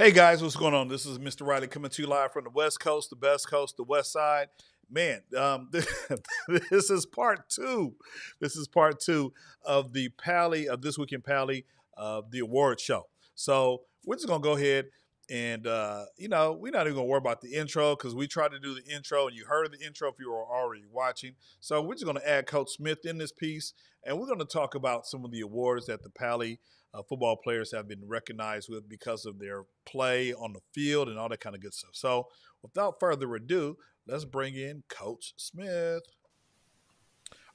Hey guys, what's going on? This is Mr. Riley coming to you live from the West Coast, the best coast, the West Side. Man, this is part two. This is part two of the Pali of This Week in Pali, the award show. So we're just gonna go ahead and we're not even gonna worry about the intro because we tried to do the intro and you heard the intro if you were already watching. So we're just gonna add Coach Smith in this piece, and we're gonna talk about some of the awards that the Pali football players have been recognized with because of their play on the field and all that kind of good stuff. So, without further ado, let's bring in Coach Smith.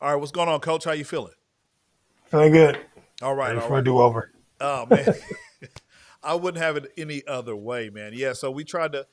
All right, what's going on, Coach? How you feeling? Feeling good. All right, Ready all for a right. do-over. Oh man, I wouldn't have it any other way, man. Yeah, so we tried to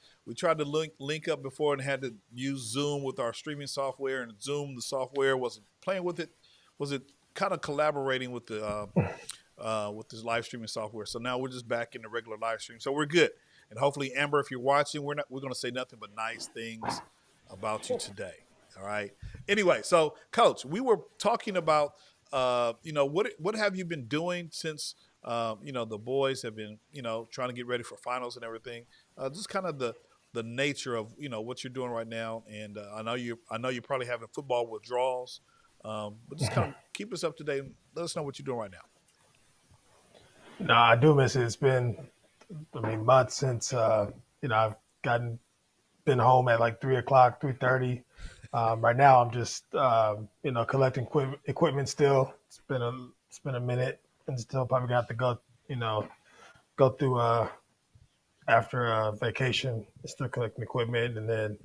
link up before and had to use Zoom with our streaming software, and Zoom the software wasn't playing with it. Was it kind of collaborating with this live streaming software? So now we're just back in the regular live stream, so we're good. And hopefully, Amber, if you're watching, we're going to say nothing but nice things about you today. All right. Anyway, so Coach, we were talking about what have you been doing since the boys have been trying to get ready for finals and everything. Just kind of the nature of what you're doing right now. And I know you're probably having football withdrawals, but just kind of keep us up to date and let us know what you're doing right now. No, I do miss it. It's been, months since I've been home at like 3 o'clock, 3:30. Right now, I'm just collecting equipment. Still, it's been a minute, and still probably got to go through after vacation. Still collecting equipment, and then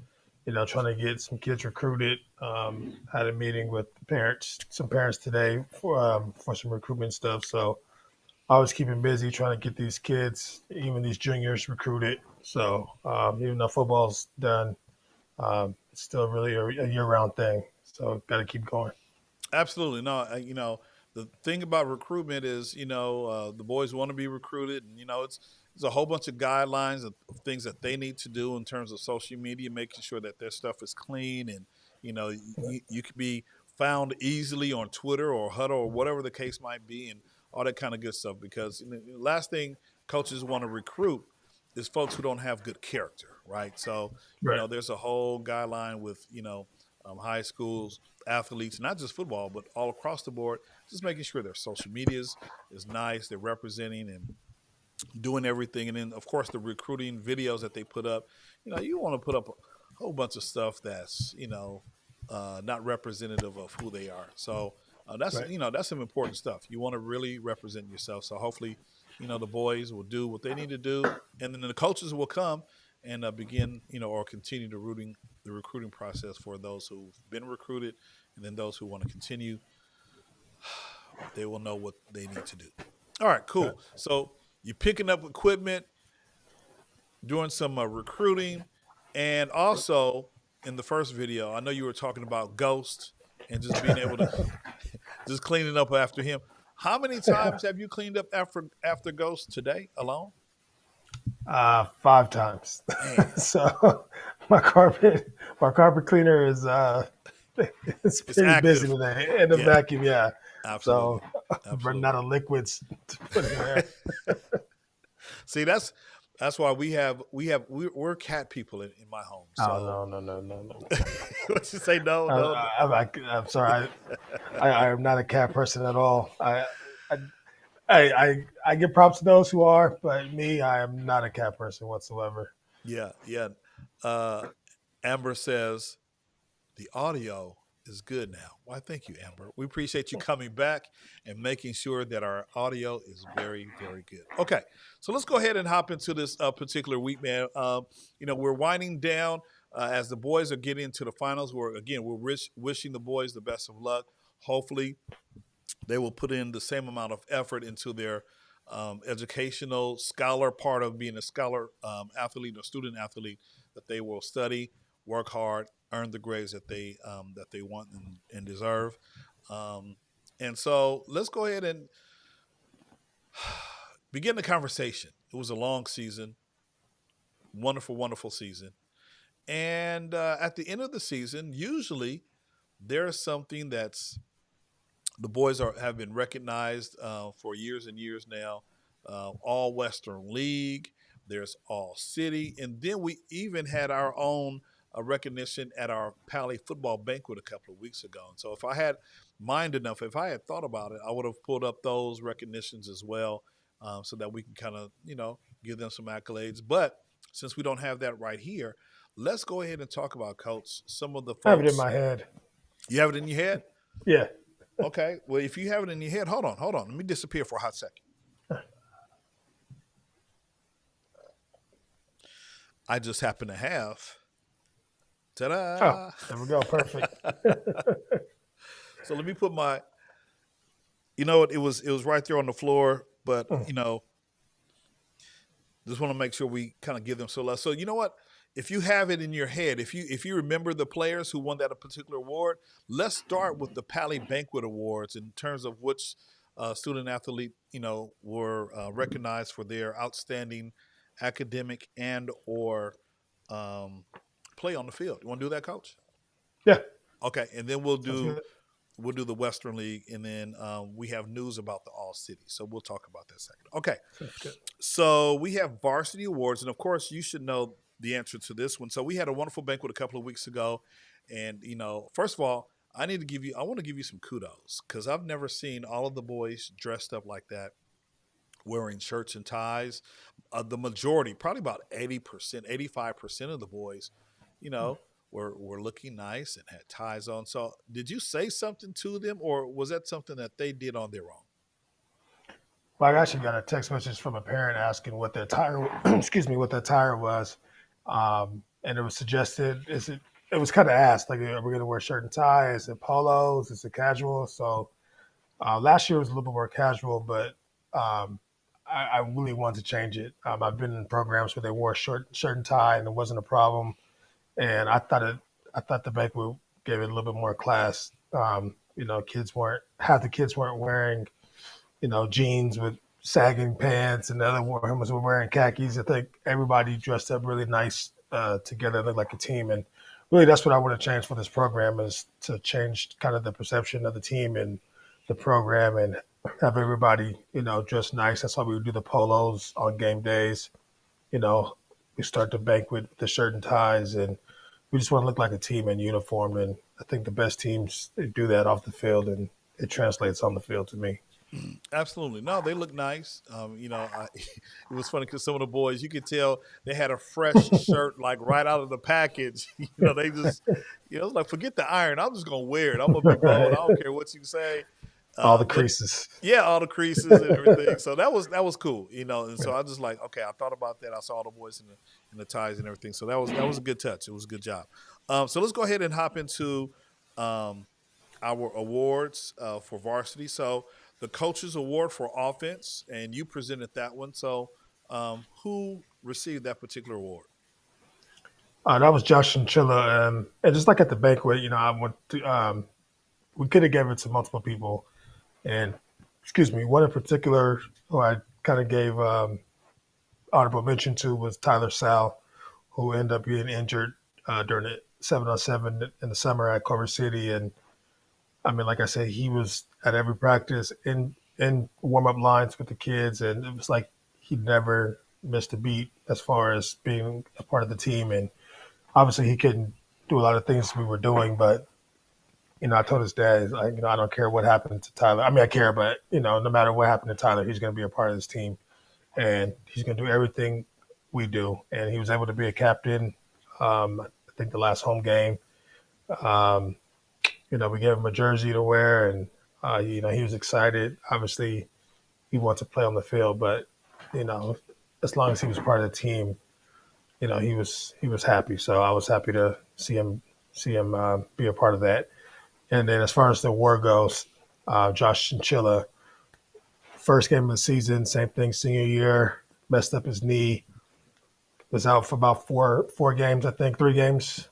trying to get some kids recruited. Had a meeting with some parents today for some recruitment stuff. So I was keeping busy trying to get these kids, even these juniors, recruited. So even though football's done, it's still really a year-round thing. So got to keep going. Absolutely. No, the thing about recruitment is, the boys want to be recruited, and it's a whole bunch of guidelines of things that they need to do in terms of social media, making sure that their stuff is clean, and you could be found easily on Twitter or Huddle or whatever the case might be, and all that kind of good stuff. Because the last thing coaches want to recruit is folks who don't have good character, right? So Right. there's a whole guideline with high schools athletes, not just football, but all across the board, just making sure their social medias is nice, they're representing and doing everything. And then, of course, the recruiting videos that they put up, you want to put up a whole bunch of stuff that's, not representative of who they are. So Right. that's some important stuff. You want to really represent yourself. So hopefully, the boys will do what they need to do. And then the coaches will come and begin, or continue the recruiting process for those who've been recruited, and then those who want to continue, they will know what they need to do. All right, Right. cool. So you're picking up equipment, doing some recruiting, and also in the first video, I know you were talking about Ghost and just being able to just cleaning up after him. How many times have you cleaned up after Ghost today alone? 5 times. Man, So my carpet cleaner is it's it's pretty busy active. today, and the Yeah, vacuum, yeah. absolutely, So I'm running absolutely. out of liquids to put in there. See, that's why we're cat people in my home. Oh So no, no, no, no, no. what you say? No, no, no. I'm sorry. I am not a cat person at all. I, I give props to those who are, but me, I am not a cat person whatsoever. Yeah, yeah. Uh, Amber says the audio is good now. Why, thank you, Amber. We appreciate you coming back and making sure that our audio is very, very good. Okay, so let's go ahead and hop into this particular week, man. We're winding down as the boys are getting into the finals. We're wishing the boys the best of luck. Hopefully, they will put in the same amount of effort into their educational scholar part of being a scholar athlete or student athlete, that they will study, work hard, earn the grades that they want and deserve. Um, and so let's go ahead and begin the conversation. It was a long season, wonderful, wonderful season. And at the end of the season, usually there's something that's the boys have been recognized for years and years now. All Western League, there's All City, and then we even had our own recognition at our Pali football banquet a couple of weeks ago. And so, if I had mind enough, if I had thought about it, I would have pulled up those recognitions as well, so that we can kind of give them some accolades. But since we don't have that right here, let's go ahead and talk about, Coach, some of the I have it in folks. my head. You have it in your head? Yeah. Okay. Well, if you have it in your head, hold on, hold on. Let me disappear for a hot second. I just happen to have. Oh, Ta-da! there we go. Perfect. So let me put my. You know what? It was right there on the floor, but just want to make sure we kind of give them so love. So you know what? If you have it in your head, if you remember the players who won that particular award, let's start with the Pally Banquet Awards in terms of which student athlete were recognized for their outstanding academic and or um, play on the field. You want to do that, Coach? Yeah. Okay, and then we'll Sounds do good. we'll do the Western League, and then we have news about the All City. So we'll talk about that second. Okay, Sounds good. so we have varsity awards, and of course, you should know the answer to this one. So we had a wonderful banquet a couple of weeks ago, and first of all, I want to give you some kudos because I've never seen all of the boys dressed up like that, wearing shirts and ties. The majority, probably about 80%, 85% of the boys, you know, were looking nice and had ties on. So, did you say something to them, or was that something that they did on their own? Well, I actually got a text message from a parent asking what their tire, excuse me, what their tire was, and it was suggested. Is it? It was kind of asked like, are we going to wear shirt and tie? Is it polos? Is it casual? So last year was a little bit more casual, but um, I really wanted to change it. I've been in programs where they wore shirt and tie, and it wasn't a problem. And I thought the banquet gave it a little bit more class. Kids weren't half the kids weren't wearing jeans with sagging pants, and the other ones were wearing khakis. I think everybody dressed up really nice together, looked like a team. And really, that's what I want to change for this program is to change kind of the perception of the team and the program and have everybody, dressed nice. That's why we would do the polos on game days. You know, we start the banquet with the shirt and ties, and we just want to look like a team in uniform. And I think the best teams they do that off the field, and it translates on the field to me. Absolutely. No, they look nice. It was funny because some of the boys, you could tell they had a fresh shirt like right out of the package. They just, it's like, forget the iron. I'm just going to wear it. I'm going to be bold. I Right. don't care what you say. All the But creases. yeah, all the creases and everything. So that was cool, And so I just like, okay, I thought about that. I saw all the boys in the ties and everything. So that was a good touch. It was a good job. So let's go ahead and hop into um, our awards for varsity. So the coaches award for offense, and you presented that one. So who received that particular award? That was Josh Chinchilla, and just like at the banquet, I went to. We could have given it to multiple people, and excuse me, one in particular who I kind of gave honorable mention to was Tyler Sal, who ended up being injured during the 7-on-7 in the summer at Culver City, and I mean, like I said, he was at every practice in warm up lines with the kids, and it was like he never missed a beat as far as being a part of the team. And obviously, he couldn't do a lot of things we were doing, but I told his dad, like, I don't care what happened to Tyler. I mean, I care, but no matter what happened to Tyler, he's going to be a part of this team, and he's going to do everything we do. And he was able to be a captain. I think the last home game. Um, we gave him a jersey to wear, and he was excited. Obviously, he wanted to play on the field, but you know, as long as he was part of the team, he was happy. So I was happy to see him be a part of that. And then as far as the award goes, Josh Chinchilla, first game of the season, same thing, senior year, messed up his knee, was out for about four games, I think, 3 games.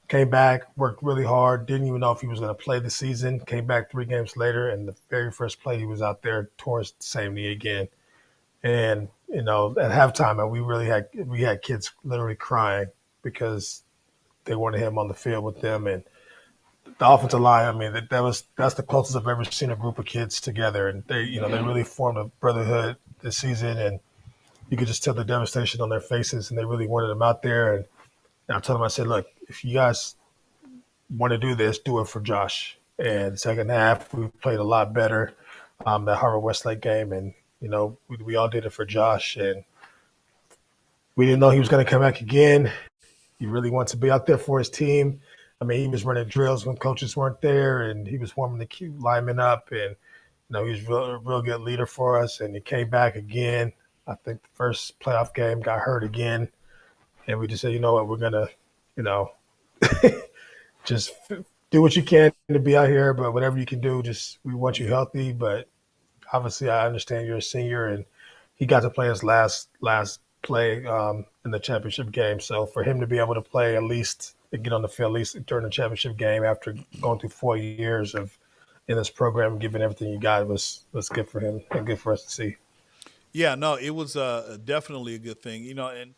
Came back, worked really hard, didn't even know if he was going to play the season. Came back 3 games later, and the very first play he was out there, tore his same knee again. And at halftime, we had kids literally crying because they wanted him on the field with them. And the offensive line, I mean, that's the closest I've ever seen a group of kids together, and they really formed a brotherhood this season. And you could just tell the devastation on their faces, and they really wanted him out there. And I told them, I said, look, if you guys want to do this, do it for Josh. Yeah. And second half, we played a lot better that Harvard Westlake game, and we all did it for Josh, and we didn't know he was going to come back again. He really wants to be out there for his team. I mean, he was running drills when coaches weren't there, and he was warming the linemen up, and he was a real good leader for us. And he came back again. I think the first playoff game got hurt again, and we just said, you know what, we're gonna, you know, just do what you can to be out here, but whatever you can do, just we want you Yeah. healthy. But obviously, I understand you're a senior, and he got to play his last play in the championship game. So for him to be able to play at least get on the field at least during the championship game after going through 4 years of in this program, giving everything he got was good for him and good for us to see. Yeah, no, it was definitely a good thing, and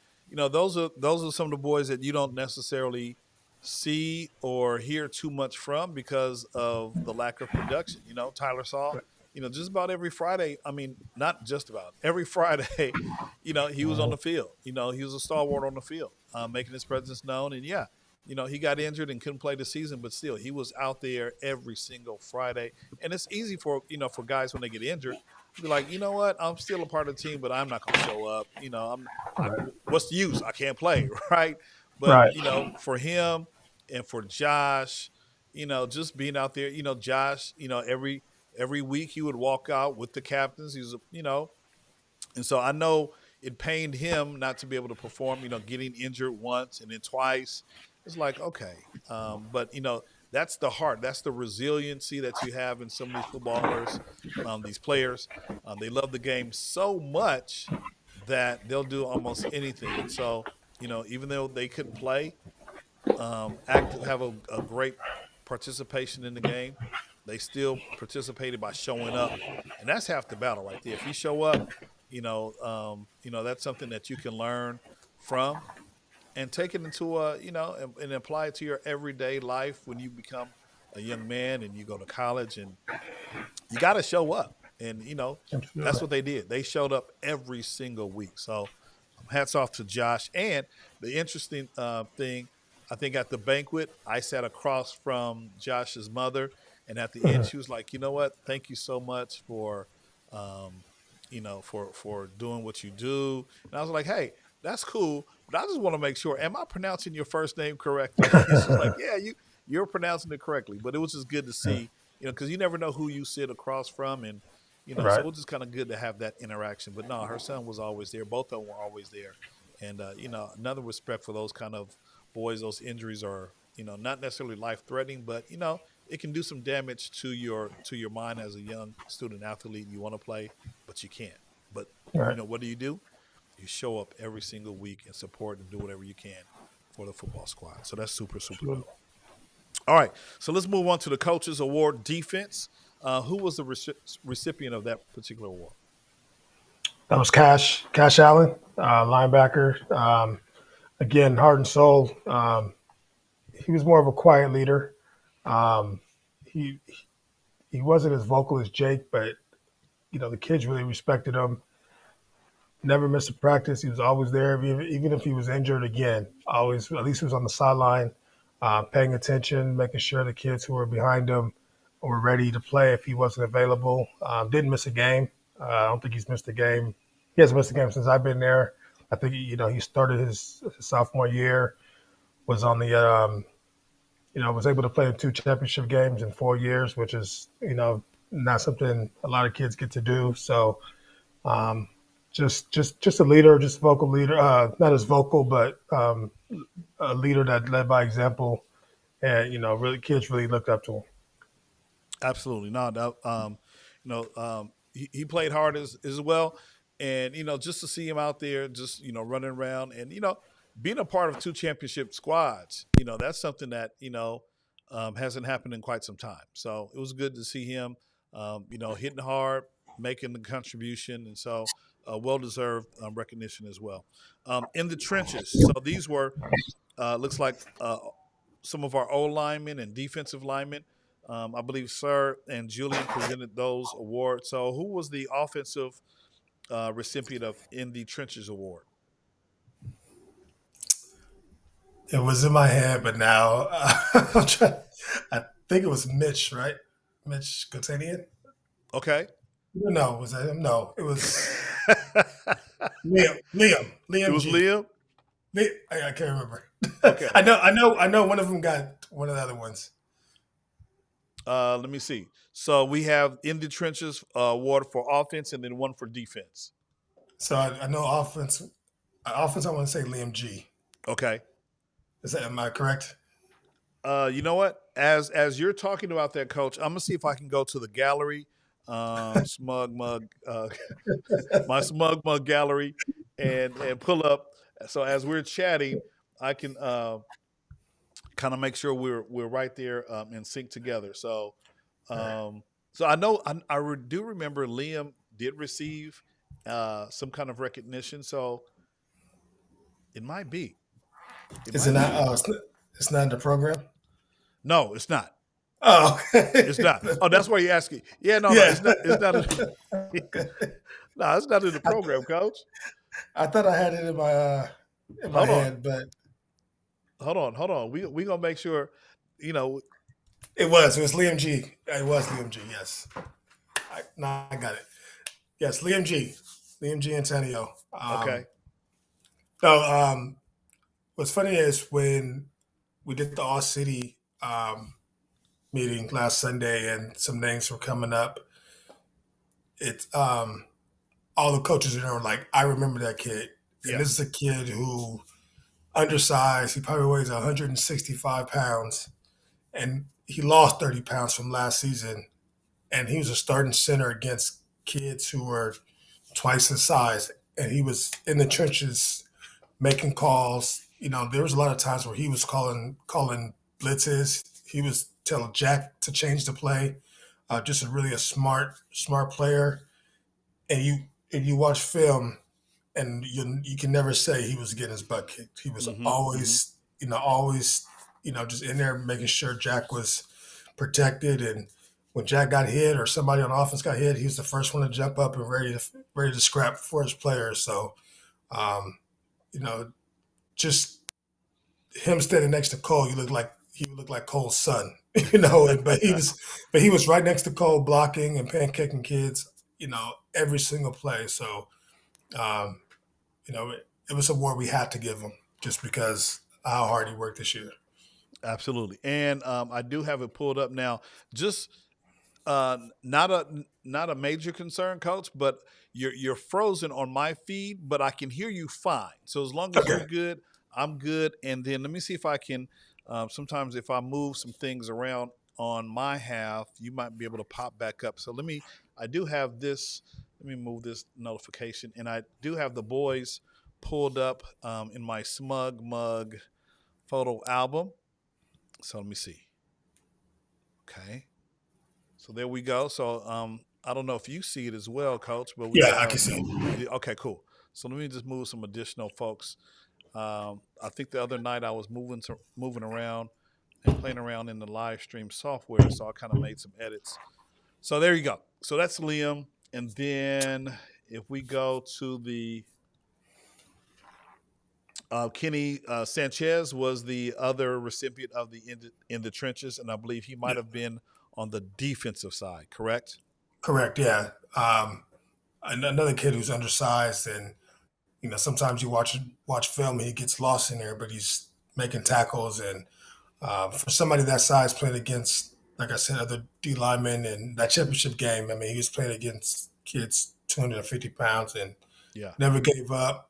those are some of the boys that you don't necessarily see or hear too much from because of the lack of production. Tyler Saw, just about every Friday. I mean, not just about every Friday, he was on Mhm. the field. He was a stalwart on the field, making his presence known. And yeah, he got injured and couldn't play the season, but still, he was out there every single Friday. And it's easy for guys when they get injured be like, you know what? I'm still a part of the team, but I'm not going to show up. Right, What's the use? I can't play, right? But right, for him and for Josh, just being out there, Josh, every week he would walk out with the captains. And so I know it pained him not to be able to perform, getting injured once and then twice. It's like, okay. But, that's the heart. That's the resiliency that you have in some of these footballers, these players. They love the game so much that they'll do almost anything. And so, even though they couldn't play, have a great participation in the game. They still participated by showing up, and that's half the battle right there. If you show up, that's something that you can learn from and take it into and apply it to your everyday life when you become a young man and you go to college and you got to show up. And that's absolutely. what they did. They showed up every single week. So hats off to Josh. And the interesting thing, I think at the banquet, I sat across from Josh's mother, and at the end, Mhm. she was like, "You know what? Thank you so much for, for doing what you do." And I was like, "Hey, that's cool, but I just want to make sure. Am I pronouncing your first name correctly?" She's like, "Yeah, you're pronouncing it correctly." But it was just good to see, because you never know who you sit across from, and so Right. it was just kind of good to have that interaction. But no, her son was always there. Both of them were always there. And, another respect for those kind of boys, those injuries are, not necessarily life threatening, but, it can do some damage to your mind as a young student athlete. You want to play, but you can't. But, Right. what do? You show up every single week and support and do whatever you can for the football squad. So that's super, super Absolutely. dope. All right. So let's move on to the Coaches Award defense. Who was the recipient of that particular award? That was Cash Allen, linebacker. Again, heart and soul. He was more of a quiet leader. Um, he he wasn't as vocal as Jake, but the kids really respected him. Never missed a practice. He was always there, even if he was injured. Again, always at least he was on the sideline, paying attention, making sure the kids who were behind him were ready to play if he wasn't available. Didn't miss a game. I don't think he's missed a game. He hasn't missed a game since I've been there. I think he started his sophomore year, was on the was able to play in two championship games in 4 years, which is not something a lot of kids get to do. So um, just a leader, just vocal leader, not as vocal, but a leader that led by example, and really kids really looked up to him. Absolutely. No, no, he played hard as well. And, just to see him out there, just, running around and, being a part of two championship squads, that's something that, hasn't happened in quite some time. So it was good to see him, hitting hard, making the contribution. And so well deserved recognition as well. In the trenches. So these were, looks like some of our O linemen and defensive linemen. I believe Sir and Julian presented those awards. So, who was the offensive recipient of In the Trenches Award? It was in my head, but now I'm trying. I think it was Mitch, right? Mitch Kotanian? Okay. No, was that him? No, it was It Liam. Liam was G. Liam. I can't remember. Okay. I know. One of them got one of the other ones. Let me see. So we have In the Trenches award for offense and then one for defense. So I know offense. Offense, I want to say Liam G. Okay. Is that am I correct? You know what? As you're talking about that, Coach, I'm gonna see if I can go to the gallery, smug mug, my smug mug gallery, and pull up. So as we're chatting, I can kind of make sure we're right there in sync together. So, All right. um, so I know do remember Liam did receive some kind of recognition. So it might be. It Is it might not? be. Oh, it's not in the program. No, it's not. Oh, It's not. Oh, that's why you're asking. Yeah, no, no, yeah. it's not. It's not. Okay. No, it's not in the I, program, Coach. I thought I had it in my Hold on, head, but hold on. We gonna make sure. You know. it was. It was Liam G. It was Liam G. Yes. No, I got it. Yes, Liam G. Liam G. Antonio. Okay. So what's funny is when we did the All City meeting last Sunday, and some names were coming up. It all the coaches in there were like, "I remember that kid," and Yeah. this is a kid who undersized. He probably weighs 165 pounds, and he lost 30 pounds from last season. And he was a starting center against kids who were twice his size, and he was in the trenches making calls. You know, there was a lot of times where he was calling blitzes. He was telling Jack to change the play. Just a really a smart player. And you watch film, and you can never say he was getting his butt kicked. He was Mm-hmm. Mm-hmm. always always just in there making sure Jack was protected. And when Jack got hit or somebody on offense got hit, he was the first one to jump up and ready to scrap for his players. So um, you know, just him standing next to Cole, he would look like Cole's son, but he was right next to Cole blocking and pancaking kids, every single play. So um, it was a award we had to give him just because of how hard he worked this year. Absolutely. And I do have it pulled up now. Just not a major concern, Coach, but you're frozen on my feed, but I can hear you fine. So as long as you're Okay. good, I'm good. And then let me see if I can. Sometimes if I move some things around on my half, you might be able to pop back up. So let me. I do have this. Let me move this notification, and I do have the boys pulled up in my Smug Mug photo album. So let me see. Okay. So there we go. So I don't know if you see it as well, Coach, but we Yeah, I can have. see it. Okay, cool. So let me just move some additional folks. I think the other night I was moving around and playing around in the live stream software, so I kind of made some edits. So there you go. So that's Liam, and then if we go to the Kenny Sanchez was the other recipient of the in the trenches, and I believe he might Yeah, have been on the defensive side. Correct? correct. Yeah. Another kid who's undersized, and sometimes you watch film and he gets lost in there, but he's making tackles. And for somebody that size playing against, like I said, other D linemen in that championship game, I mean, he was playing against kids 250 pounds and Yeah. never gave up.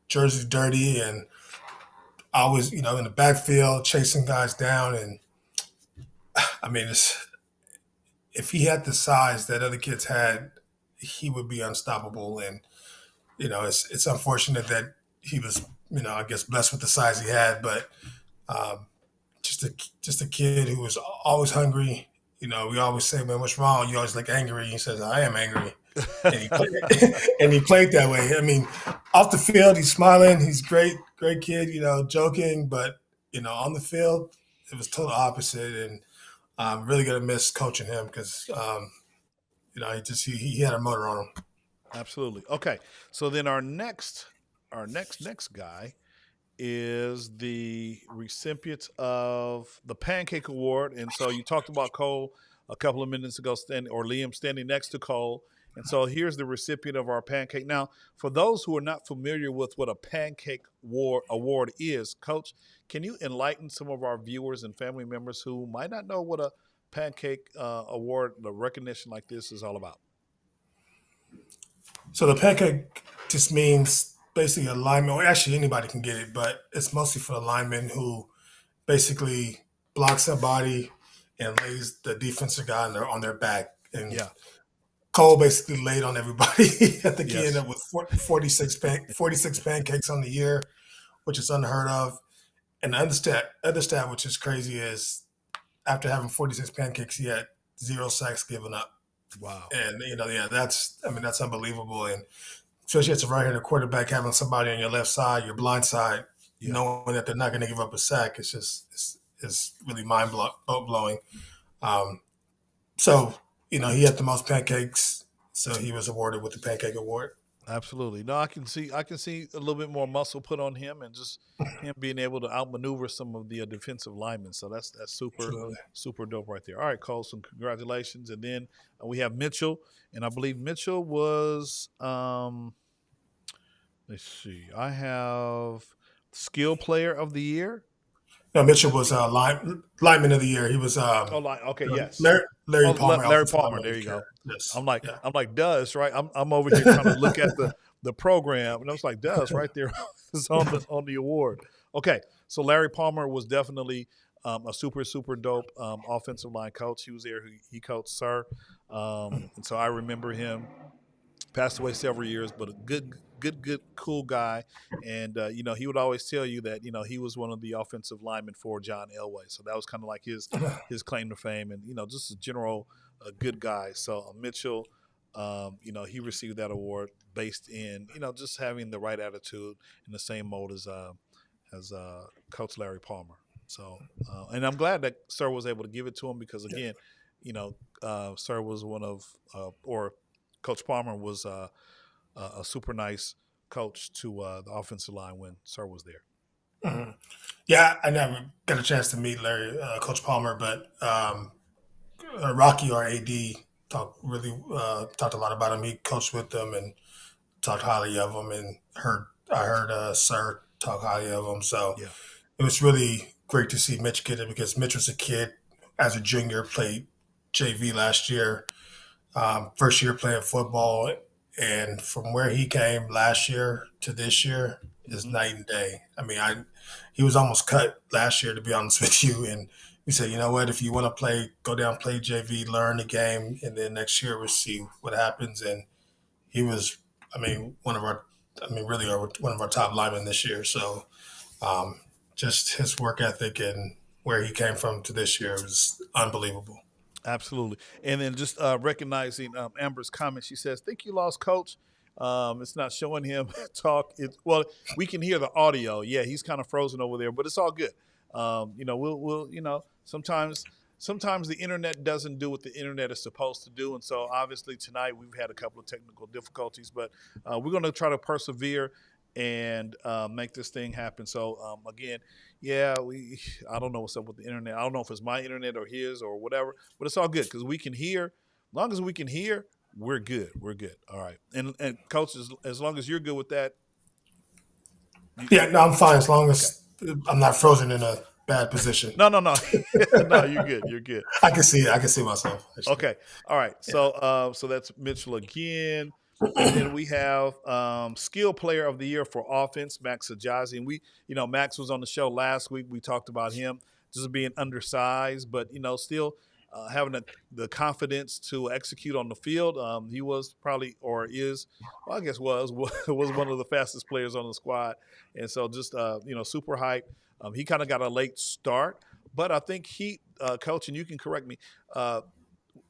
Jersey dirty and always, in the backfield chasing guys down. And I mean, if he had the size that other kids had, he would be unstoppable. And it's unfortunate that he was, I guess blessed with the size he had, but um, just a kid who was always hungry. We always say, "Man, what's wrong?" You always look angry. He says, "I am angry," and he played, and he played that way. I mean, off the field, he's smiling. He's great, great kid. Joking, but on the field, it was total opposite. And I'm really gonna miss coaching him because he had a motor on him. Absolutely. Okay. So then our next guy is the recipient of the Pancake Award. And so you talked about Cole a couple of minutes ago, or Liam standing next to Cole. And so here's the recipient of our pancake. Now, for those who are not familiar with what a award is, Coach, can you enlighten some of our viewers and family members who might not know what a pancake award, the recognition like this, is all about? So the pancake just means basically a lineman, or actually anybody can get it, but it's mostly for the lineman who basically blocks their body and lays the defensive guy on their back. And Yeah. Cole basically laid on everybody. I think he ended Yes. up with 46 pancakes on the year, which is unheard of. And the other stat, which is crazy, is after having 46 pancakes, he had zero sacks given up. Wow. And yeah, that's unbelievable. And especially as a right-handed quarterback, having somebody on your left side, your blind side, Yeah. knowing that they're not going to give up a sack, it's really blowing. Um, so he had the most pancakes, so he was awarded with the Pancake Award. Absolutely. No, I can see a little bit more muscle put on him, and just him being able to outmaneuver some of the defensive linemen. So that's super Absolutely. super dope right there. All right, Cole, some congratulations. And then we have Mitchell, and I believe Mitchell was let's see. I have skill player of the year. No, Mitchell Let's was see. lineman of the year. He was Oh, like, okay, yes. Larry Oh, Palmer, Larry offensive Palmer. lineman There of you the year. go. Yes, I'm like yeah. I'm like Does right. I'm over here trying to look at the program, and I was like Does right there is on the award. Okay, so Larry Palmer was definitely a super super dope offensive line coach. He was there. He coached Sir, and so I remember him. Passed away several years, but a good, cool guy. And he would always tell you that he was one of the offensive linemen for John Elway. So that was kind of like his claim to fame, and just a general good guy. So Mitchell, he received that award based in just having the right attitude in the same mode as Coach Larry Palmer. So, and I'm glad that Sir was able to give it to him because Yeah. again, Sir was one of or Coach Palmer was a super nice coach to the offensive line when Sir was there. Mhm. Yeah, I never got a chance to meet Larry, Coach Palmer, but Rocky, our AD, talked a lot about him. He coached with them and talked highly of him, and I heard Sir talk highly of him. So Yeah. it was really great to see Mitch get it because Mitch was a kid as a junior, played JV last year, first year playing football, and from where he came last year to this year is Hmm. night and day. I mean, he was almost cut last year, to be honest with you, and we said, you know what, if you want to play, go down, play JV, learn the game, and then next year we'll see what happens. And he was, I mean, really one of our top linemen this year. So um, just his work ethic and where he came from to this year was unbelievable. Absolutely. And then just recognizing Amber's comment, she says, "Think you lost coach." It's not showing him talk. Well, we can hear the audio. Yeah, he's kind of frozen over there, but it's all good. We'll sometimes the internet doesn't do what the internet is supposed to do, and so obviously tonight we've had a couple of technical difficulties, but we're going to try to persevere and make this thing happen. So again, yeah, I don't know what's up with the internet. I don't know if it's my internet or his or whatever, but it's all good because we can hear. As long as we can hear, we're good. We're good. All right. And coach, as long as you're good with that, Yeah, no, I'm fine as long okay. as I'm not frozen in a bad position. No, no, no, no. You're good. You're good. I can see it. I can see myself actually. Okay. All right. Yeah. So that's Mitchell again. And then we have skill player of the year for offense, Max Ajazi. And Max was on the show last week. We talked about him just being undersized, but still having the confidence to execute on the field. He was probably or is, well, I guess was one of the fastest players on the squad, and so just super hype. He kind of got a late start, but I think coach, and you can correct me.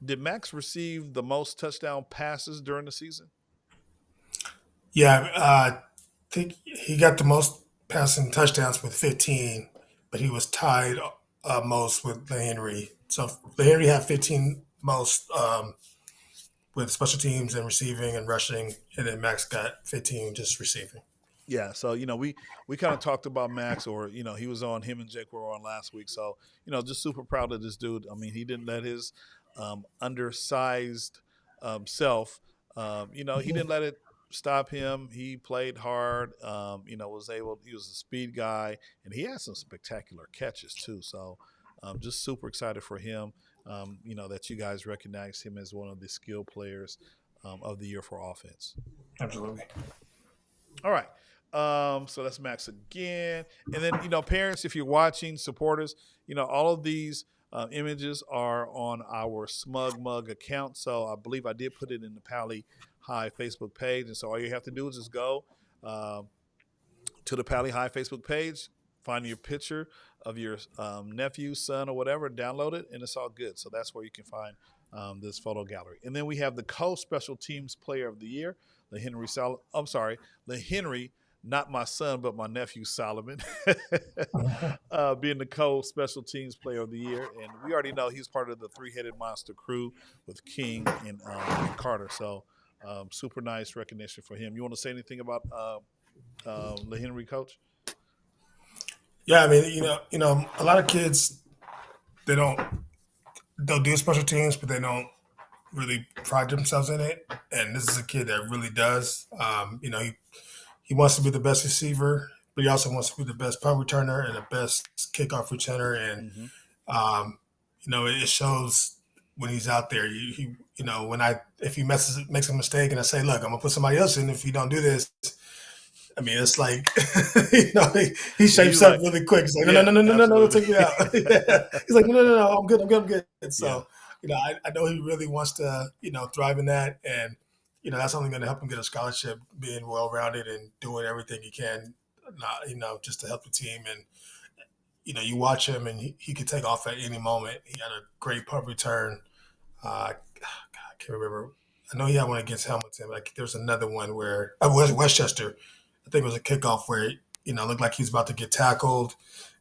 Did Max receive the most touchdown passes during the season? Yeah, I think he got the most passing touchdowns with 15, but he was tied most with Henry. So Henry had 15 most with special teams and receiving and rushing, and then Max got 15 just receiving. Yeah, so we kind of talked about Max, or he was on, him and Jake were on last week. So just super proud of this dude. I mean, he didn't let his undersized self, he didn't let it stop him. He played hard. Was able. He was a speed guy, and he had some spectacular catches too. So just super excited for him. That you guys recognize him as one of the skill players of the year for offense. Absolutely. All right. So that's Max again. And then, parents, if you're watching, supporters, all of these images are on our Smug Mug account. So I believe I did put it in the Pali High Facebook page. And so all you have to do is just go to the Pali High Facebook page, find your picture of your nephew, son, or whatever, download it, and it's all good. So that's where you can find this photo gallery. And then we have the co-special teams player of the year, the Henry the Henry, not my son, but my nephew Solomon, being the co-special teams player of the year. And we already know he's part of the three-headed monster crew with King and Carter. So super nice recognition for him. You want to say anything about the Henry, coach? Yeah, I mean, a lot of kids they don't they'll do special teams, but they don't really pride themselves in it. And this is a kid that really does. He wants to be the best receiver, but he also wants to be the best punt returner and the best kickoff returner. And Mm-hmm. it shows when he's out there. When if he makes a mistake, and I say, look, I'm gonna put somebody else in. If you don't do this, I mean, it's like, he He's shapes up like, really quick. He's like, no, yeah, no, no, no, no, no, don't absolutely. take me out. Yeah. He's like, no, no, no, no, I'm good, I'm good, I'm good. And Yeah, so, I know he really wants to, thrive in that. And, that's only going to help him get a scholarship, being well-rounded and doing everything he can, just to help the team. And, you watch him and he could take off at any moment. He had a great punt return. I can't remember. I know he had one against Hamilton. Like there was another one where Westchester. I think it was a kickoff where looked like he was about to get tackled.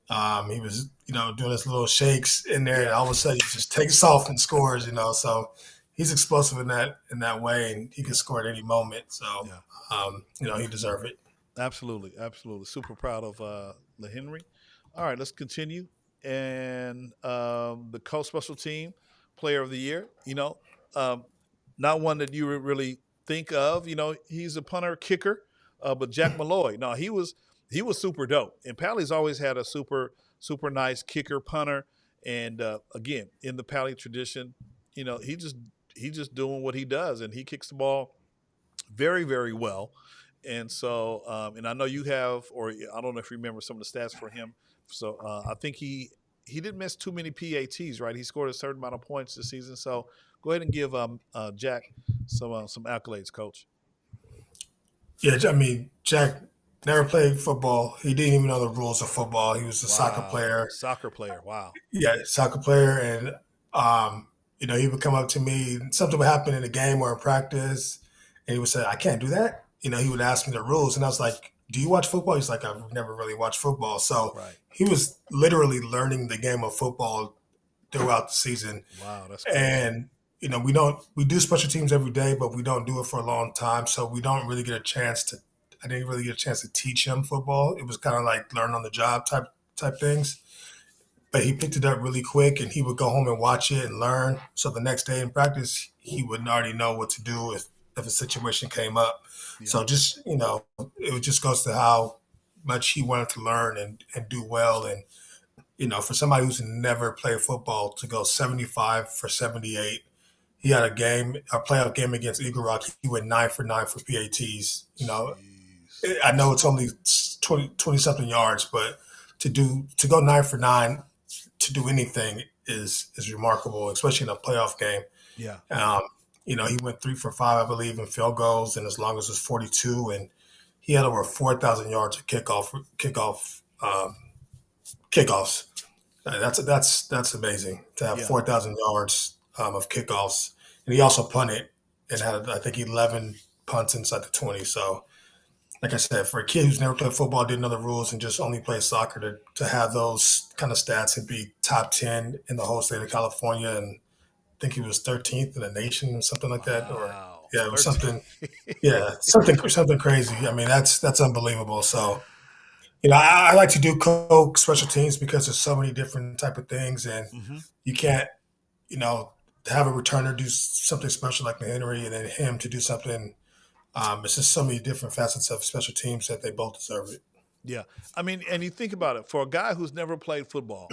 He was doing his little shakes in there, and yeah, all of a sudden he just takes off and scores. So he's explosive in that way, and he can yeah, score at any moment. So yeah. he deserved it. Absolutely, absolutely. Super proud of the Henry. All right, let's continue. And the co-special team player of the year. Um, not one that you would really think of. He's a punter kicker, but Jack Malloy. No, he was super dope. And Pally's always had a super nice kicker punter. And again, in the Pally tradition, he just doing what he does, and he kicks the ball very, very well. And so, and I know you have, or I don't know if you remember some of the stats for him. So I think he didn't miss too many PATs, right? He scored a certain amount of points this season. So go ahead and give Jack some accolades, coach. Yeah, I mean Jack never played football. He didn't even know the rules of football. He was a soccer Wow, player. soccer player. Wow. Yeah, soccer player, and he would come up to me. Something would happen in a game or in practice, and he would say, "I can't do that." He would ask me the rules, and I was like, "Do you watch football?" He's like, "I've never really watched football." So Right. he was literally learning the game of football throughout the season, Wow, that's crazy. and we do special teams every day, but we don't do it for a long time, so we don't really get a chance to. I didn't really get a chance to teach him football. It was kind of like learn on the job type things, but he picked it up really quick and he would go home and watch it and learn. So the next day in practice, he would already know what to do if a situation came up. Yeah. So just, it just goes to how much he wanted to learn and do well. And, for somebody who's never played football to go 75 for 78, he had a playoff game against Eagle Rock. He went 9 for 9 for PATs. Jeez. I know it's only 20 something yards, but to go 9 for 9 to do anything is remarkable, especially in a playoff game. Yeah. Um, he went 3 for 5, I believe, in field goals, and as long as it was 42, and he had over 4,000 yards of kickoffs. That's amazing to have Yeah. 4,000 yards of kickoffs, and he also punted and had I think 11 punts inside the 20. So like I said, for a kid who's never played football, didn't know the rules, and just only played soccer, to have those kind of stats and be top 10 in the whole state of California and think he was 13th in the nation or something like that, or Wow. yeah, it was 13. something. Yeah, something crazy. I mean, that's unbelievable. So I like to do co special teams because there's so many different type of things, and Hmm. you can't you know to have a returner do something special like Henry, and then him to do something. It's just so many different facets of special teams that they both deserve it. Yeah. I mean, and you think about it, for a guy who's never played football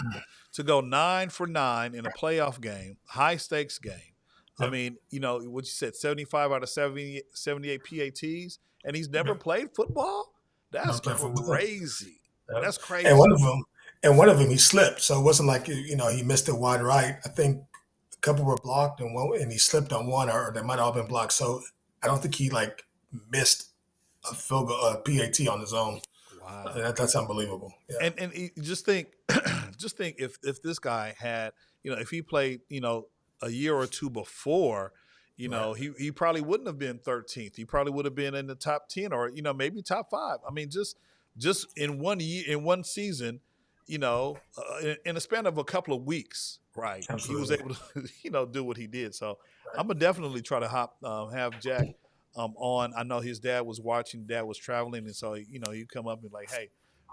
to go 9 for 9 in a playoff game, high stakes game. I Yep, mean, what you said, 75 out of 70, 78 PATs, and he's never yep. played football? That's Never played football. crazy. Yep. That's And one crazy. of them, he slipped, so it wasn't like he missed it wide right. I think a couple were blocked, and he slipped on one, or they might have all been blocked. So I don't think he like missed a field goal, a PAT on his own. Wow. That's unbelievable. Yeah, And just think, just think if this guy had, if he played, a year or two before, right. he probably wouldn't have been 13th. He probably would have been in the top 10, or maybe top 5. I mean, just in one year, in one season, in a span of a couple of weeks, right? He was Absolutely. able to do what he did. So Right. I'm gonna definitely try to have Jack on. I know his dad was watching. Dad was traveling, and so he come up and like, hey,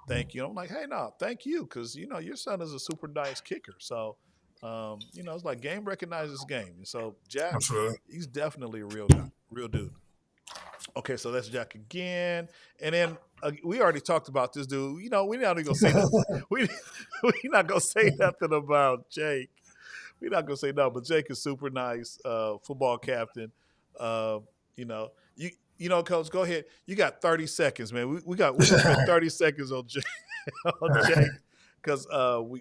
thank you. I'm like, hey, no, thank you, because your son is a super nice kicker. So, it's like game recognizes game, and so Jack, Absolutely. he's definitely a real guy, real dude. Okay, so that's Jack again, and then we already talked about this dude. We're not even gonna say nothing. We we're not gonna say nothing about Jake. We're not gonna say no, but Jake is super nice, football captain. Uh, you know, Coach, go ahead. You got 30 seconds, man. We're gonna spend 30 seconds on Jake, on Jake, because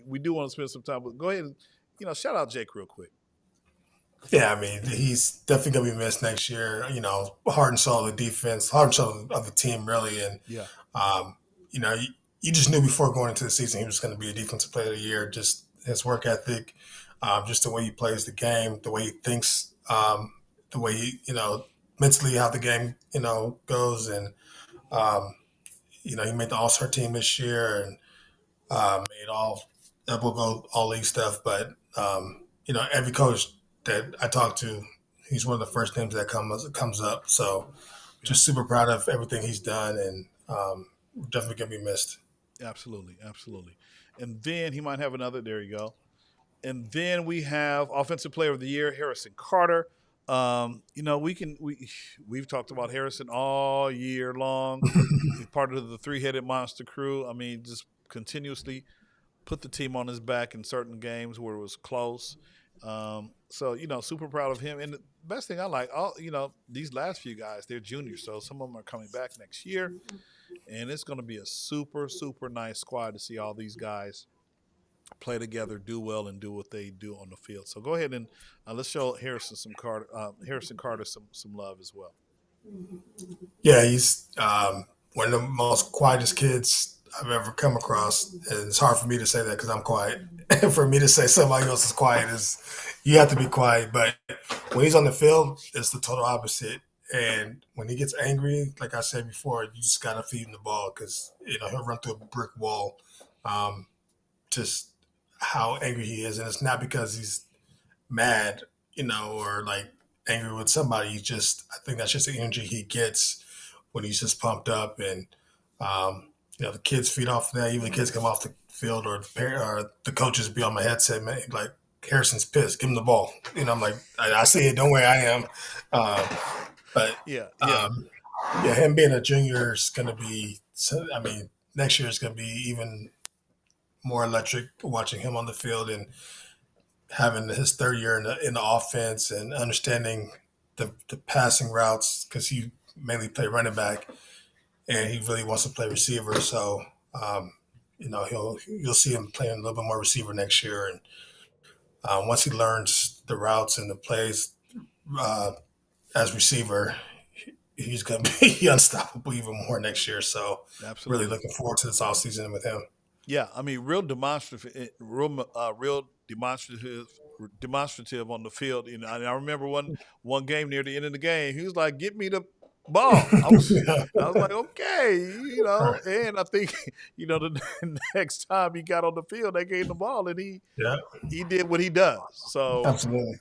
we do want to spend some time. But go ahead and shout out Jake real quick. Yeah, I mean, he's definitely gonna be missed next year. Heart and soul of the defense, heart and soul of the team, really. And Yeah, um, you just knew before going into the season he was going to be a defensive player of the year. Just his work ethic, just the way he plays the game, the way he thinks, the way he, mentally how the game, goes. And um, he made the All Star team this year, and made all that will go all league stuff. But every coach that I talk to, he's one of the first names that comes up. So yeah, just super proud of everything he's done, and definitely gonna be missed. absolutely, absolutely. And then he might have another. There you go. And then we have offensive player of the year, Harrison Carter. We've talked about Harrison all year long. He's part of the three-headed monster crew. I mean, just continuously put the team on his back in certain games where it was close. So super proud of him. And the best thing I like, all these last few guys, they're juniors, so some of them are coming back next year, and it's going to be a super super nice squad to see all these guys play together, do well, and do what they do on the field. So go ahead and let's show Harrison Carter some love as well. Yeah, he's one of the most quietest kids I've ever come across, and it's hard for me to say that because I'm quiet. For me to say somebody else is quiet is you have to be quiet. But when he's on the field, it's the total opposite. And when he gets angry, like I said before, you just gotta feed him the ball because he'll run through a brick wall. Um, just how angry he is, and it's not because he's mad, or like angry with somebody. I think that's just the energy he gets when he's just pumped up, and the kids feed off that. Even the kids come off the field, or the coaches be on my headset, man, like Harrison's pissed. Give him the ball. I'm like, I see it. Don't worry, I am. Uh, but Yeah, yeah, yeah, him being a junior is going to be. I mean, next year is going to be even more electric watching him on the field and having his third year in the offense and understanding the passing routes because he mainly played running back and he really wants to play receiver. So you'll see him playing a little bit more receiver next year, and once he learns the routes and the plays uh, as receiver, he's going to be unstoppable even more next year. So really absolutely. looking forward to this off season with him. Yeah, I mean, real demonstrative on the field. And I remember one game near the end of the game, he was like, "Get me the." ball. Yeah. I was like, okay, Right. and I think, the next time he got on the field, they gave him the ball and Yeah. he did what he does. So, Absolutely.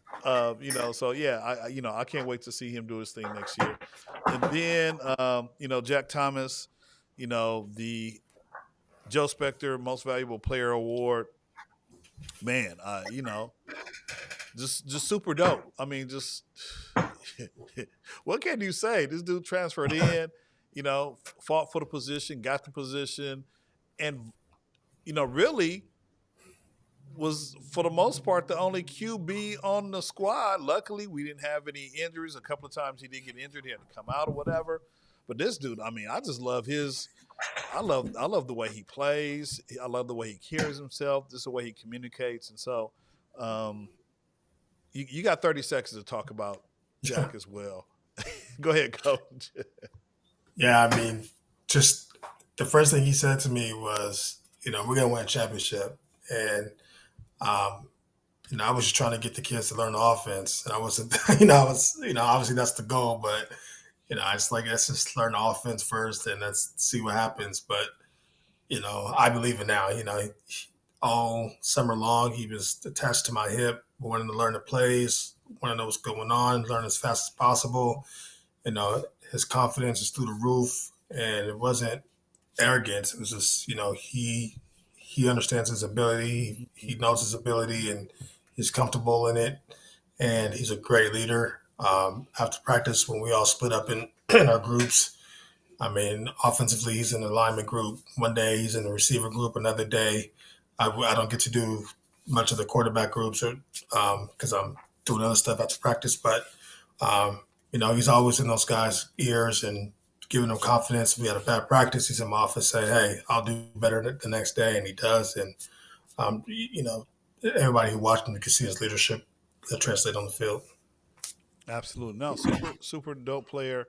so yeah, I can't wait to see him do his thing next year. And then, Jack Thomas, the Joe Spector Most Valuable Player Award, man, just super dope. I mean, just what can you say? This dude transferred in, fought for the position, got the position, and really was for the most part the only QB on the squad. Luckily, we didn't have any injuries. A couple of times he did get injured; he had to come out or whatever. But this dude, I mean, I just love his. I love the way he plays. I love the way he carries himself. Just the way he communicates, and so um, you got 30 seconds to talk about Jack as well. Go ahead, coach. Yeah, I mean, just the first thing he said to me was, we're gonna win a championship, and um, I was just trying to get the kids to learn the offense, and I wasn't, obviously that's the goal, but it's like let's just learn the offense first, and let's see what happens. But I believe it now. All summer long he was attached to my hip, wanting to learn the plays, wanting to know what's going on, learn as fast as possible. His confidence is through the roof, and it wasn't arrogance. It was just, he understands his ability, he knows his ability, and he's comfortable in it. And he's a great leader. After practice, when we all split up in, in our groups, I mean, offensively, he's in the lineman group. One day he's in the receiver group. Another day, I don't get to do much of the quarterback groups or because I'm doing other stuff after practice. But he's always in those guys' ears and giving them confidence. If we had a bad practice, he's in my office saying, "Hey, I'll do better the next day," and he does. And everybody who watched him, you can see his leadership that translate on the field. Absolutely. No, super, super dope player.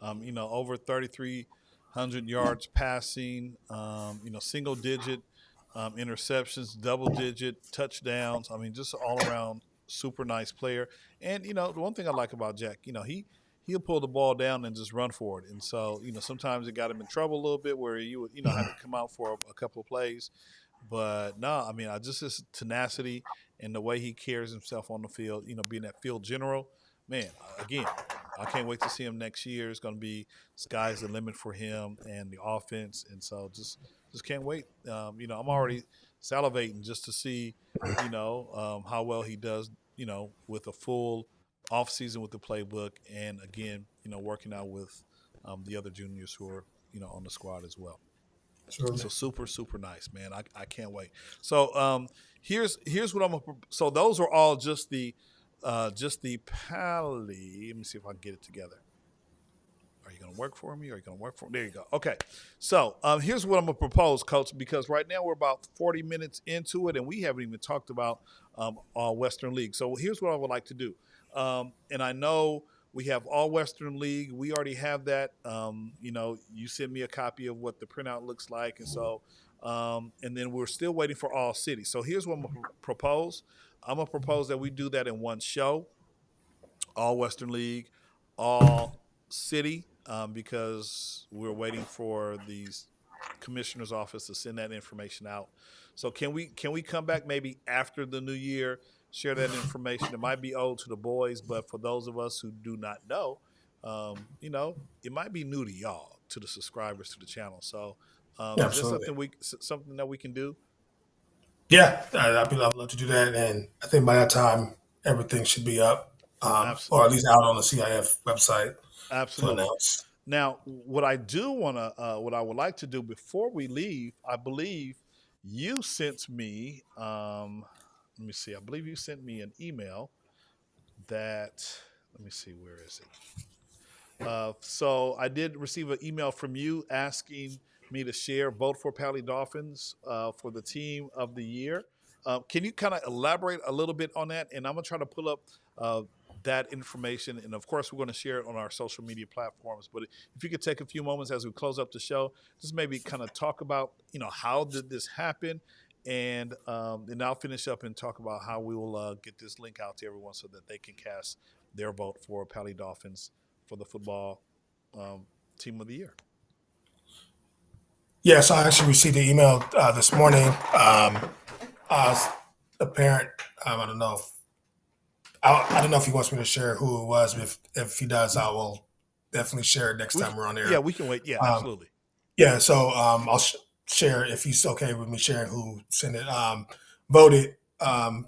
Over 3,300 yards passing, single digit interceptions, double digit touchdowns. I mean, just all around super nice player. And, the one thing I like about Jack, he'll pull the ball down and just run for it. And so, sometimes it got him in trouble a little bit where you would, had to come out for a couple of plays. But no, I mean, I just his tenacity and the way he carries himself on the field, being that field general, man, again, I can't wait to see him next year. It's going to be sky's the limit for him and the offense, and so just can't wait. I'm already salivating just to see, how well he does, with a full off season with the playbook, and again, working out with the other juniors who are, on the squad as well. Absolutely. So super, super nice, man. I can't wait. So here's what I'm gonna. So those are all just the Pali. Let me see if I can get it together. Are you going to work for me? Are you going to work for me? There you go. Okay. So here's what I'm going to propose, Coach, because right now we're about 40 minutes into it, and we haven't even talked about our Western League. So here's what I would like to do. And I know we have all Western League. We already have that. You sent me a copy of what the printout looks like. And so, and then we're still waiting for all cities. So here's what I'm going to propose. I'm going to propose that we do that in one show, all Western League, all city, because we're waiting for the commissioner's office to send that information out. So can we come back maybe after the new year, share that information? It might be old to the boys, but for those of us who do not know, it might be new to y'all, to the subscribers to the channel. So Yeah, is that absolutely. something that we can do? Yeah, I'd love to do that. And I think by that time, everything should be up, or at Absolutely. least out on the CIF website to Absolutely. announce. Now, what I would like to do before we leave, I believe you sent me. Let me see. I believe you sent me an email that. Let me see. Where is it? So I did receive an email from you asking me to share vote for Pally Dolphins for the team of the year. Can you kind of elaborate a little bit on that? And I'm gonna try to pull up uh, that information, and of course we're going to share it on our social media platforms. But if you could take a few moments as we close up the show, just maybe kind of talk about how did this happen, and I'll finish up and talk about how we will get this link out to everyone so that they can cast their vote for Pally Dolphins for the football um, team of the year. Yeah, so I actually received an email this morning. Uh, a parent, I don't know if I don't know if he wants me to share who it was. But if he does, I will definitely share it next time we're on Yeah, air. we can wait. Yeah, Um, absolutely. yeah, so I'll share if he's okay with me sharing who sent it. Voted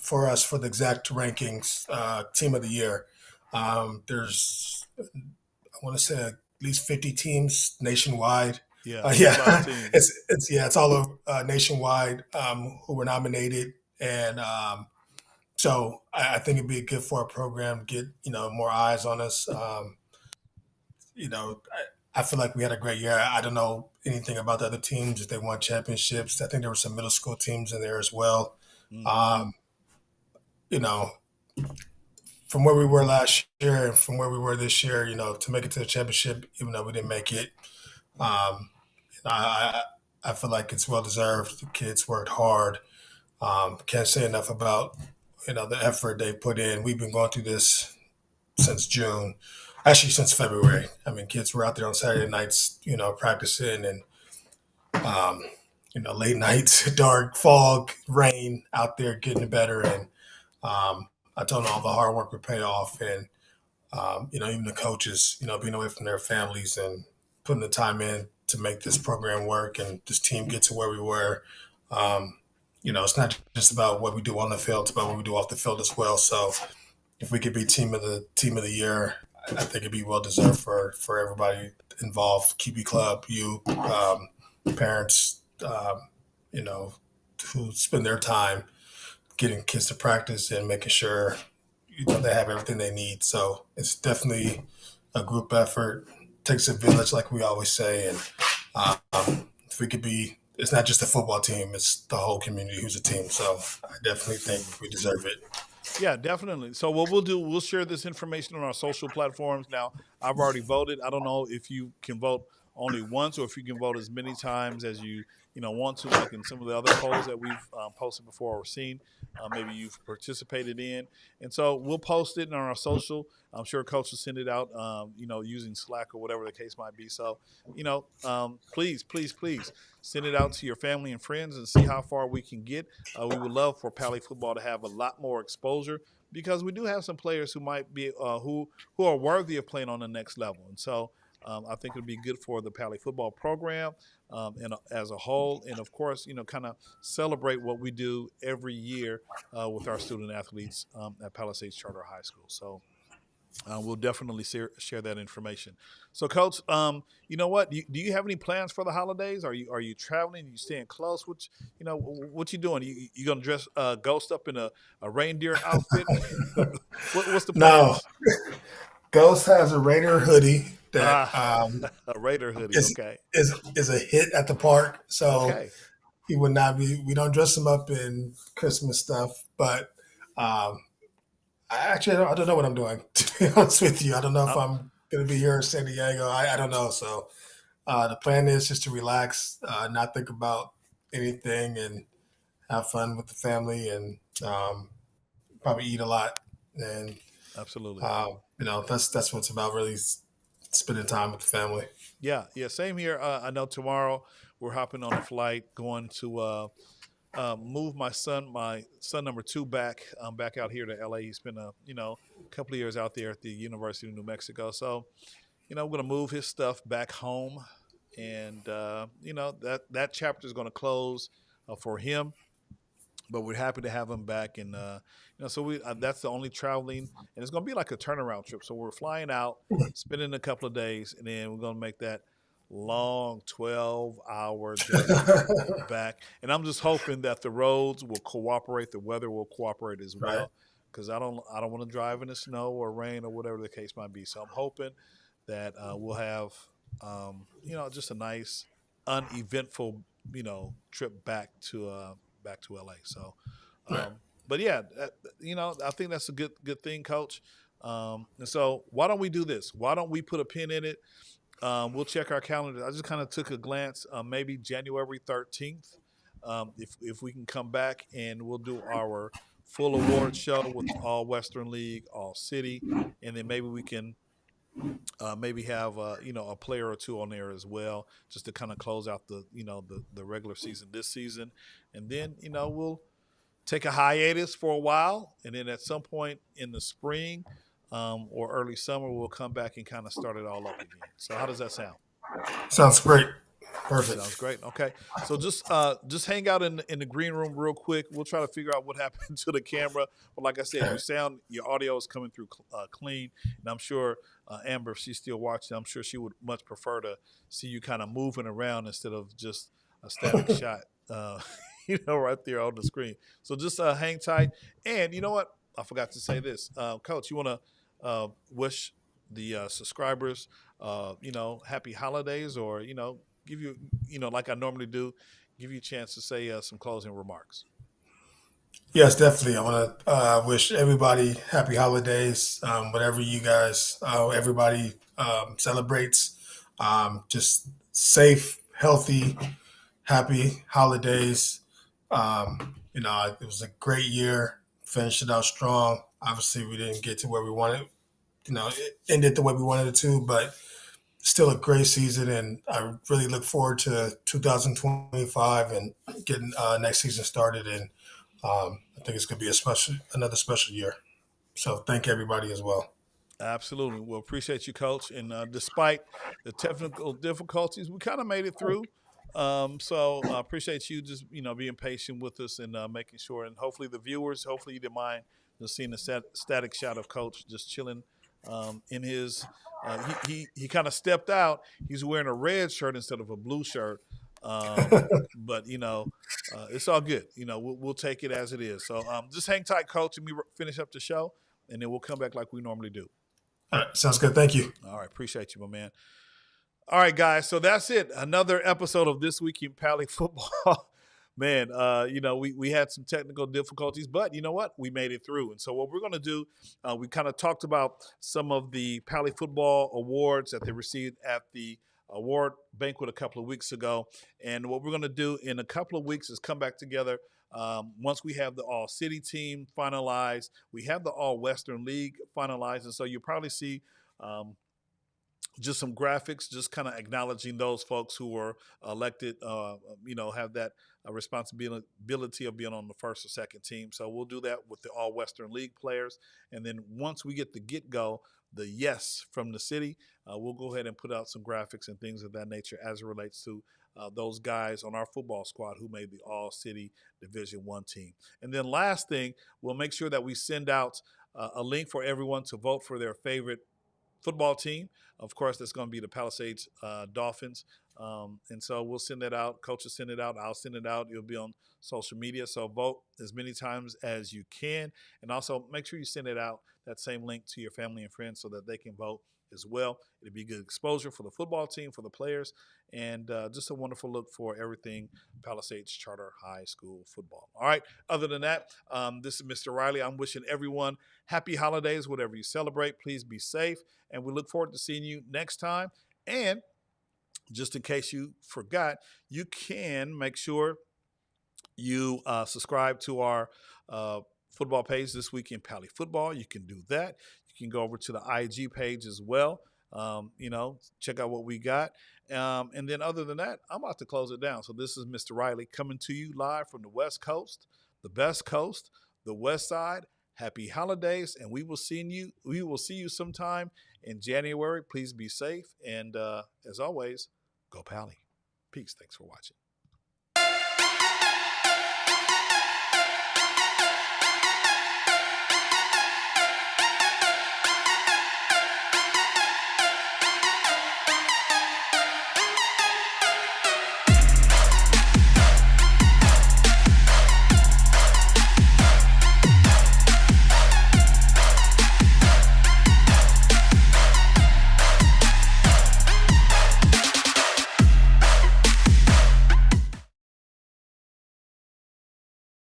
for us for the exact rankings, team of the year. There's I want to say at least 50 teams nationwide. Yeah, it's a lot of Yeah, teams. it's all over nationwide who were nominated, and so I think it'd be good for our program to get more eyes on us. I feel like we had a great year. I don't know anything about the other teams if they won championships. I think there were some middle school teams in there as well. Hmm. Um, you know, from where we were last year and from where we were this year, to make it to the championship, even though we didn't make it, um, I, I feel like it's well deserved. The kids worked hard. Can't say enough about the effort they put in. We've been going through this since June, actually since February. I mean, kids were out there on Saturday nights, practicing and um, late nights, dark, fog, rain, out there getting better. And I told them all the hard work would pay off, and even the coaches, being away from their families and putting the time in to make this program work and this team get to where we were. Um, it's not just about what we do on the field; it's about what we do off the field as well. So, if we could be team of the year, I think it'd be well deserved for everybody involved, QB club, you, parents, you know, who spend their time getting kids to practice and making sure they have everything they need. So it's definitely a group effort. Takes a village, like we always say, and if we could be, it's not just a football team; it's the whole community who's a team. So I definitely think Absolutely. we deserve it. Yeah, definitely. So what we'll do, we'll share this information on our social platforms. Now, I've already voted. I don't know if you can vote only once or if you can vote as many times as you want to, like in some of the other polls that we've posted before or seen. Maybe you've participated in, and so we'll post it on our social. I'm sure Coach will send it out, using Slack or whatever the case might be. So, please, please, please send it out to your family and friends and see how far we can get. We would love for Pali football to have a lot more exposure because we do have some players who might be who are worthy of playing on the next level, and so I think it'll be good for the Pali football program and as a whole, and of course, kind of celebrate what we do every year with our student athletes at Palisades Charter High School. So we'll definitely share that information. So, Coach, you know what? Do you have any plans for the holidays? Are you traveling? Are you staying close? What you doing? You gonna dress Ghost up in a reindeer outfit? What's the No, plans? Ghost has a Raider hoodie that Ah, a Raider hoodie. is Okay, is a hit at the park. So okay. he would not be. We don't dress him up in Christmas stuff, but I don't know what I'm doing. To be honest with you, I don't know if Uh, I'm going to be here in San Diego. I don't know. So the plan is just to relax, not think about anything, and have fun with the family, and probably eat a lot. And Absolutely. that's what it's about. Really spending time with the family. Yeah, yeah. Same here. I know tomorrow we're hopping on a flight going to move my son number two back out here to LA. He spent a couple of years out there at the University of New Mexico. So we're gonna move his stuff back home, and that chapter is gonna close for him. But we're happy to have him back, and so we that's the only traveling, and it's gonna be like a turnaround trip. So we're flying out, spending a couple of days, and then we're gonna make that long 12-hour journey back. And I'm just hoping that the roads will cooperate, the weather will cooperate as Right. well, because I don't want to drive in the snow or rain or whatever the case might be. So I'm hoping that we'll have just a nice, uneventful trip back to LA. So, Right. but yeah, I think that's a good thing, Coach. And so why don't we do this? Why don't we put a pin in it? We'll check our calendar. I just kind of took a glance, maybe January 13th. If we can come back and we'll do our full award show with all Western League, all City, and then maybe we can Maybe have a player or two on there as well, just to kind of close out the regular season this season, and then we'll take a hiatus for a while, and then at some point in the spring or early summer, we'll come back and kind of start it all up again. So how does that sound? Sounds great. Perfect. Sounds great. Okay, so just hang out in the green room real quick. We'll try to figure out what happened to the camera. But like I said, your audio is coming through clean, and I'm sure Amber, if she's still watching, I'm sure she would much prefer to see you kind of moving around instead of just a static shot, right there on the screen. So just hang tight. And you know what? I forgot to say this, Coach. You want to wish the subscribers, happy holidays, or give you, like I normally do, give you a chance to say some closing remarks. Yes, definitely. I want to wish everybody happy holidays. Whatever you guys, everybody celebrates. Just safe, healthy, happy holidays. It was a great year. Finished it out strong. Obviously, we didn't get to where we wanted. It ended the way we wanted it to, but still a great season. And I really look forward to 2025 and getting next season started. And I think it's going to be another special year. So thank everybody as well. Absolutely. Well, appreciate you, Coach. And despite the technical difficulties, we kind of made it through. So I appreciate you just being patient with us and making sure. And hopefully the viewers, hopefully you didn't mind just seeing the static shot of Coach just chilling in his. He kind of stepped out. He's wearing a red shirt instead of a blue shirt. But it's all good. We'll take it as it is. So just hang tight, Coach, and we finish up the show, and then we'll come back like we normally do. All right, sounds good. Thank you. All right, appreciate you, my man. All right, guys. So that's it. Another episode of This Week in Pally Football. Man, we had some technical difficulties, but you know what? We made it through. And so what we're going to do, we kind of talked about some of the Pally Football awards that they received at the award banquet a couple of weeks ago. And what we're going to do in a couple of weeks is come back together. Once we have the All City team finalized, we have the All Western League finalized. And so you'll probably see just some graphics, just kind of acknowledging those folks who were elected, have that responsibility of being on the first or second team. So we'll do that with the All Western League players. And then once we get the get go, the yes from the city, we'll go ahead and put out some graphics and things of that nature as it relates to those guys on our football squad who made the All City Division One team. And then last thing, we'll make sure that we send out a link for everyone to vote for their favorite football team. Of course, that's going to be the Palisades Dolphins. And so we'll send that out. Coach will send it out. I'll send it out. It'll be on social media. So vote as many times as you can. And also make sure you send it out, that same link, to your family and friends so that they can vote as well. It'll be good exposure for the football team, for the players, and just a wonderful look for everything Palisades Charter High School football. All right. Other than that, this is Mr. Riley. I'm wishing everyone happy holidays, whatever you celebrate. Please be safe, and we look forward to seeing you next time. And just in case you forgot, you can make sure you subscribe to our football page, This Week in Pally Football. You can do that. You can go over to the IG page as well. Check out what we got. And then other than that, I'm about to close it down. So this is Mr. Riley coming to you live from the West Coast, the best coast, the West Side. Happy holidays, and we will see you. We will see you sometime in January. Please be safe, and as always, go Pally. Peace. Thanks for watching.